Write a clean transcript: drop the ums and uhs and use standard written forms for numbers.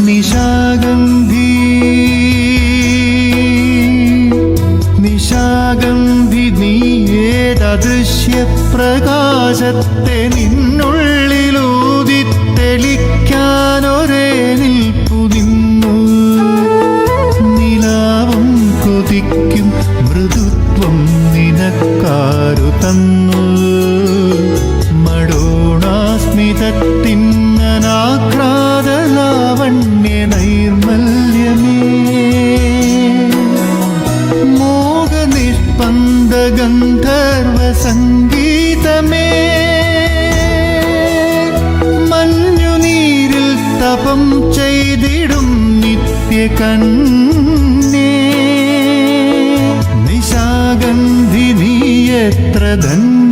നിശാഗന്ധി നിശാഗന്ധി നീയേതദൃശ്യപ്രകാശത്തെ നിന്നുള്ളിലൂതി തെളിക്കാനൊരേ നിൽപ്പു നിന്നു. നിലാവും കൊതിക്കും മൃദുത്വം നിനക്കാരു തന്നു. മടോണാസ്മിതത്തിന്നനാക്രാദലാവണ്യ നൈർമല്യമേ, മോഹനിഷ്പന്ദ ഗന്ധർവ സംഗീതമേ, മഞ്ഞുനീരിൽ തപം ചെയ്തിടും നിത്യകന്യേ. നിശാഗന്ധി നീ എത്ര ധന്യ